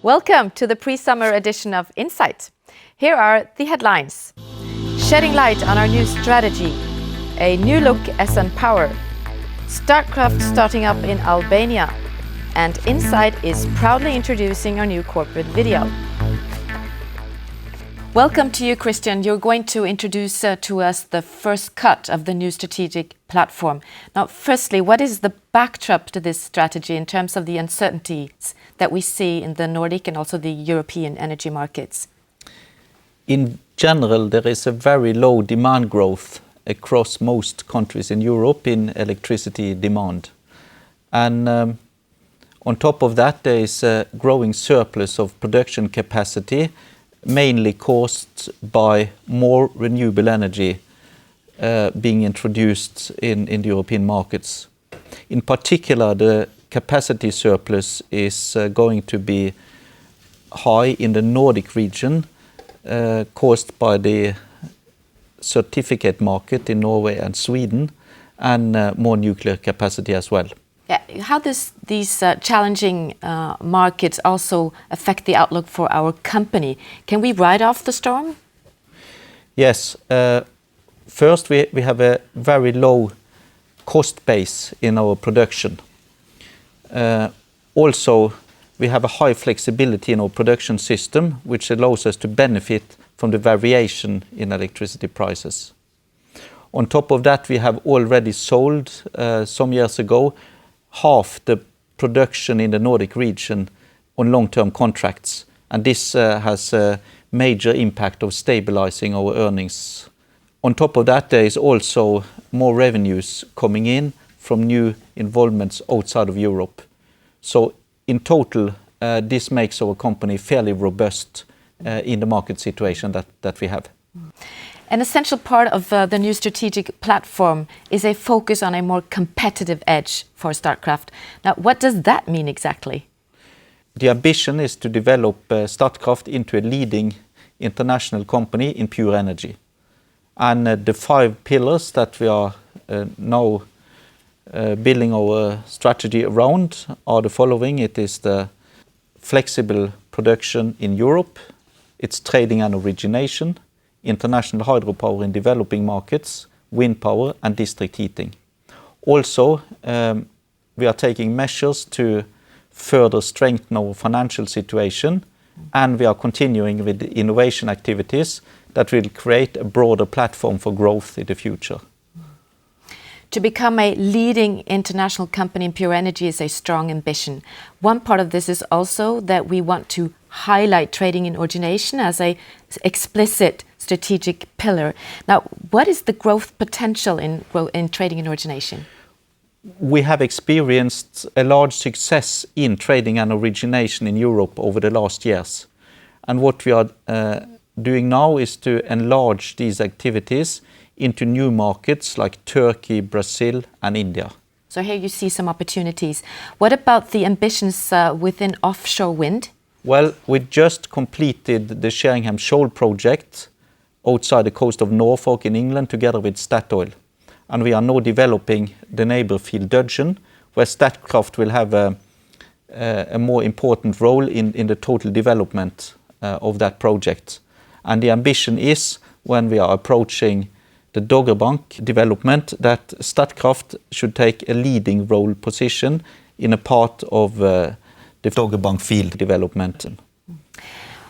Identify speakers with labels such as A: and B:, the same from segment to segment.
A: Welcome to the pre-summer edition of Insight. Here are the headlines. Shedding light on our new strategy, a new look SN Power, Statkraft starting up in Albania, and Insight is proudly introducing our new corporate video. Welcome to you, Christian. You're going to introduce to us the first cut of the new strategic platform. Now, firstly, what is the backdrop to this strategy in terms of the uncertainties that we see in the Nordic and also the European energy markets?
B: In general, there is a very low demand growth across most countries in Europe in electricity demand. And on top of that, there is a growing surplus of production capacity, mainly caused by more renewable energy being introduced in the European markets. In particular, the capacity surplus is going to be high in the Nordic region, caused by the certificate market in Norway and Sweden, and more nuclear capacity as well.
A: Yeah. How does these challenging markets also affect the outlook for our company? Can we ride off the storm?
B: Yes. First, we have a very low cost base in our production. Also, we have a high flexibility in our production system, which allows us to benefit from the variation in electricity prices. On top of that, we have already sold some years ago half the production in the Nordic region on long-term contracts, and this has a major impact of stabilizing our earnings. On top of that, there is also more revenues coming in from new involvements outside of Europe. So in total, this makes our company fairly robust in the market situation that we have.
A: An essential part of the new strategic platform is a focus on a more competitive edge for Statkraft. Now, what does that mean exactly?
B: The ambition is to develop Statkraft into a leading international company in pure energy. And the 5 pillars that we are now building our strategy around are the following. It is the flexible production in Europe, it's trading and origination, international hydropower in developing markets, wind power and district heating. Also, we are taking measures to further strengthen our financial situation, and we are continuing with the innovation activities that will create a broader platform for growth in the future.
A: To become a leading international company in pure energy is a strong ambition. One part of this is also that we want to highlight trading and origination as an explicit strategic pillar. Now, what is the growth potential in trading and origination?
B: We have experienced a large success in trading and origination in Europe over the last years. And what we are doing now is to enlarge these activities into new markets like Turkey, Brazil and India.
A: So here you see some opportunities. What about the ambitions within offshore wind?
B: Well, we just completed the Sheringham Shoal project outside the coast of Norfolk in England together with Statoil. And we are now developing the neighbor field Dudgeon, where Statkraft will have a more important role in the total development of that project. And the ambition is, when we are approaching the Doggerbank development, that Statkraft should take a leading role position in a part of the Doggerbank field development.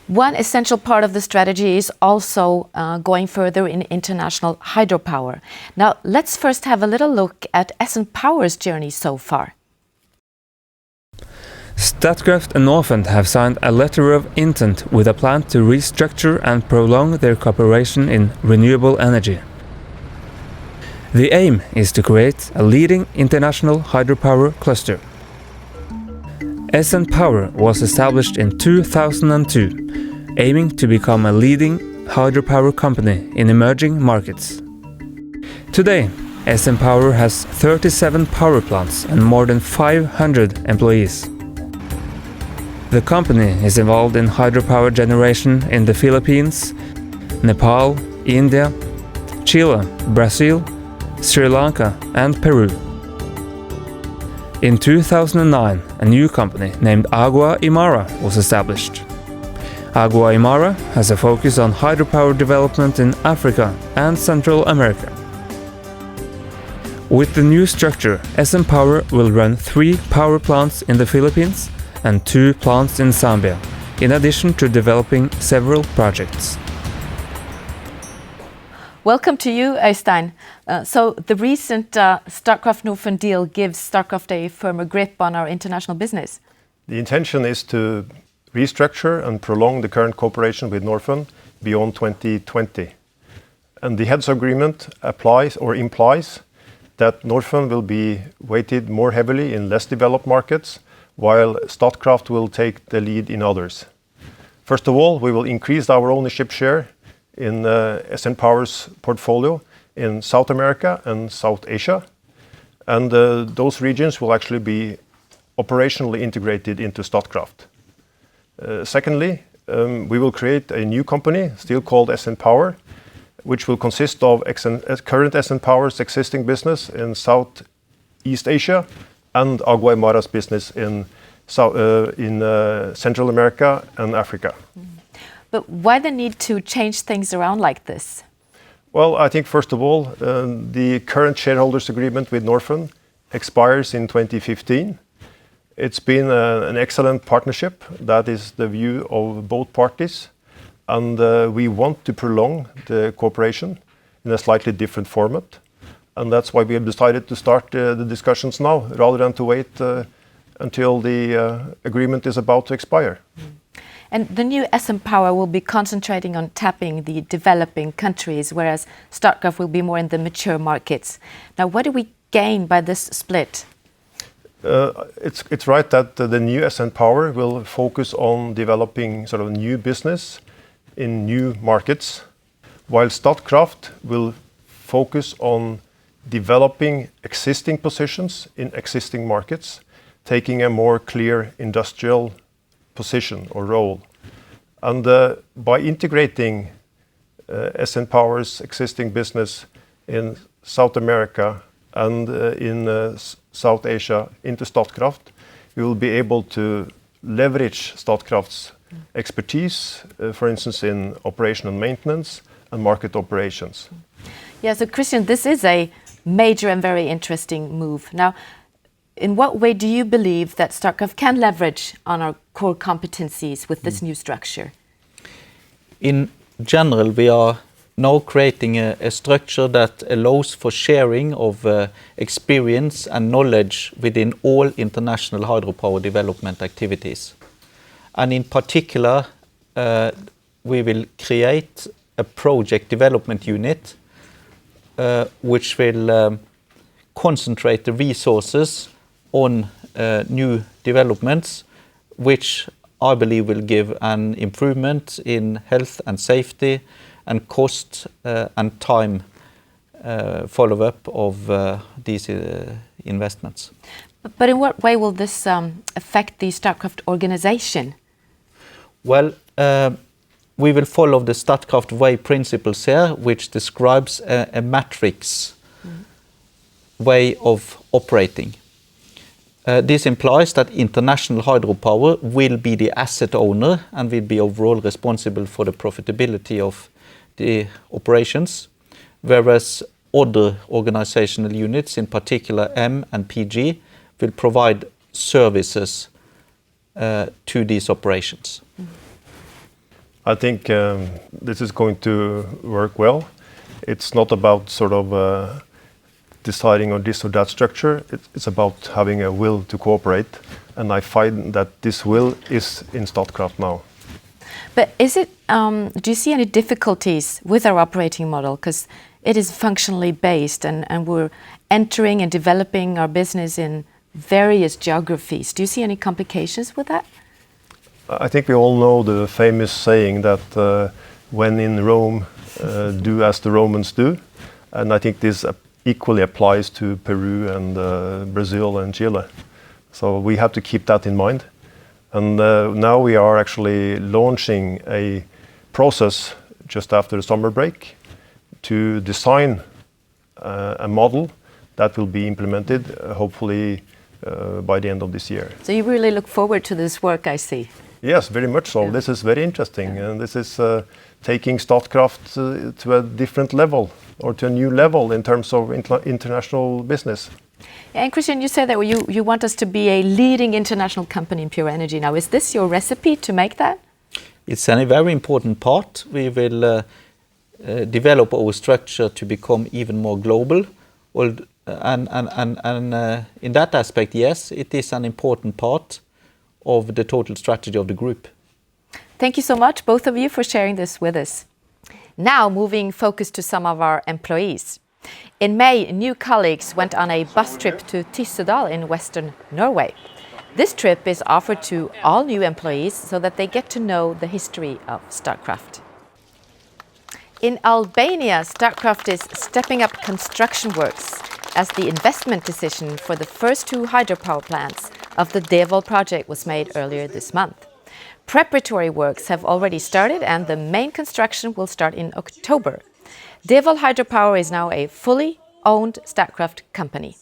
A: One essential part of the strategy is also going further in international hydropower. Now, let's first have a little look at SN Power's journey so far.
C: Statkraft and Norfund have signed a letter of intent with a plan to restructure and prolong their cooperation in renewable energy. The aim is to create a leading international hydropower cluster. SN Power was established in 2002, aiming to become a leading hydropower company in emerging markets. Today, SN Power has 37 power plants and more than 500 employees. The company is involved in hydropower generation in the Philippines, Nepal, India, Chile, Brazil, Sri Lanka and Peru. In 2009, a new company named Agua Imara was established. Agua Imara has a focus on hydropower development in Africa and Central America. With the new structure, SN Power will run 3 power plants in the Philippines and 2 plants in Zambia, in addition to developing several projects.
A: Welcome to you, Øystein. So the recent Statkraft Norfund deal gives Statkraft a firmer grip on our international business.
D: The intention is to restructure and prolong the current cooperation with Norfund beyond 2020. And the heads agreement applies or implies that Norfund will be weighted more heavily in less developed markets, while Statkraft will take the lead in others. First of all, we will increase our ownership share in SN Power's portfolio in South America and South Asia. And those regions will actually be operationally integrated into Statkraft. Secondly, we will create a new company, still called SN Power, which will consist of current SN Power's existing business in Southeast Asia and Agua Imara's business in Central America and Africa.
A: But why the need to change things around like this?
D: Well, I think first of all, the current shareholders agreement with Norfund expires in 2015. It's been an excellent partnership. That is the view of both parties. And we want to prolong the cooperation in a slightly different format. And that's why we have decided to start the discussions now, rather than to wait until the agreement is about to expire.
A: And the new SN Power will be concentrating on tapping the developing countries, whereas Statkraft will be more in the mature markets. Now, what do we gain by this split?
D: It's right that the new SN Power will focus on developing sort of new business in new markets, while Statkraft will focus on developing existing positions in existing markets, taking a more clear industrial position or role. And by integrating SN Power's existing business in South America and in South Asia into Statkraft, we will be able to leverage Statkraft's expertise, for instance, in operation and maintenance and market operations.
A: Yeah, so Christian, this is a major and very interesting move. Now, in what way do you believe that Statkraft can leverage on our core competencies with this new structure?
B: In general, we are now creating a structure that allows for sharing of experience and knowledge within all international hydropower development activities. And in particular, we will create a project development unit which will concentrate the resources on new developments, which I believe will give an improvement in health and safety and cost and time follow-up of these investments.
A: But in what way will this affect the Statkraft organization?
B: Well, we will follow the Statkraft Way principles here, which describes a matrix way of operating. This implies that international hydropower will be the asset owner and will be overall responsible for the profitability of the operations, whereas other organizational units, in particular M and PG, will provide services to these operations.
D: I think this is going to work well. It's not about sort of deciding on this or that structure. It's about having a will to cooperate, and I find that this will is in Statkraft now.
A: But is it? Do you see any difficulties with our operating model? Because it is functionally based, and we're entering and developing our business in various geographies. Do you see any complications with that?
D: I think we all know the famous saying that when in Rome, do as the Romans do. And I think this equally applies to Peru and Brazil and Chile. So we have to keep that in mind. And now we are actually launching a process just after the summer break to design a model that will be implemented hopefully by the end of this year.
A: So you really look forward to this work, I see.
D: Yes, very much so.
A: Yeah.
D: This is very interesting, and this is taking Statkraft to a different level, or to a new level in terms of international business.
A: And Christian, you said that you want us to be a leading international company in pure energy. Now, is this your recipe to make that?
B: It's a very important part. We will develop our structure to become even more global. And in that aspect, yes, it is an important part of the total strategy of the group.
A: Thank you so much, both of you, for sharing this with us. Now, moving focus to some of our employees. In May, new colleagues went on a bus trip to Tyssedal in western Norway. This trip is offered to all new employees so that they get to know the history of Statkraft. In Albania, Statkraft is stepping up construction works as the investment decision for the first 2 hydropower plants of the Devoll project was made earlier this month. Preparatory works have already started and the main construction will start in October. Devoll Hydropower is now a fully owned Statkraft company.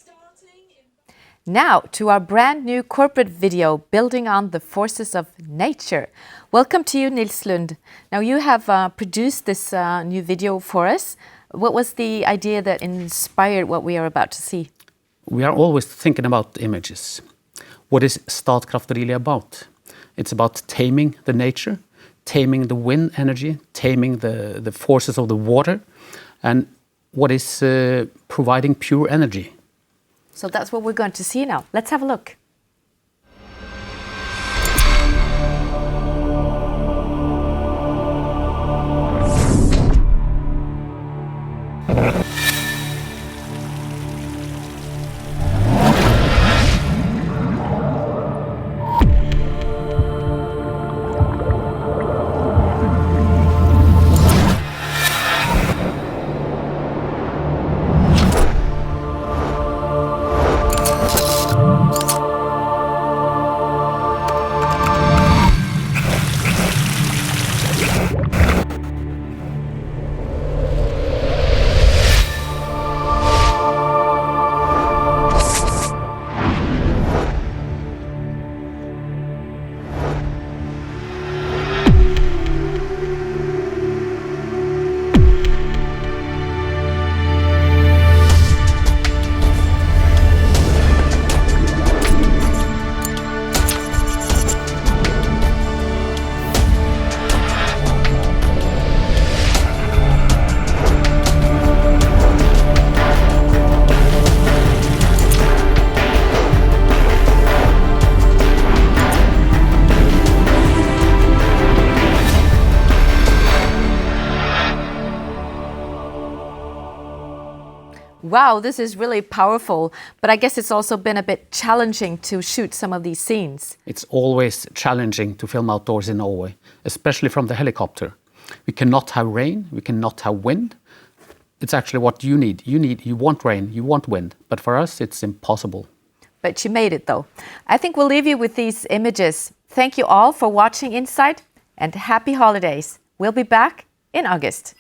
A: Now to our brand new corporate video, Building on the Forces of Nature. Welcome to you, Nils Lund. Now you have produced this new video for us. What was the idea that inspired what we are about to see?
E: We are always thinking about images. What is Statkraft really about? It's about taming the nature, taming the wind energy, taming the forces of the water, and what is providing pure energy.
A: So that's what we're going to see now. Let's have a look. Wow, this is really powerful, but I guess it's also been a bit challenging to shoot some of these scenes.
E: It's always challenging to film outdoors in Norway, especially from the helicopter. We cannot have rain, we cannot have wind. It's actually what you need. You want rain, you want wind, but for us it's impossible.
A: But you made it though. I think we'll leave you with these images. Thank you all for watching Insight and happy holidays. We'll be back in August.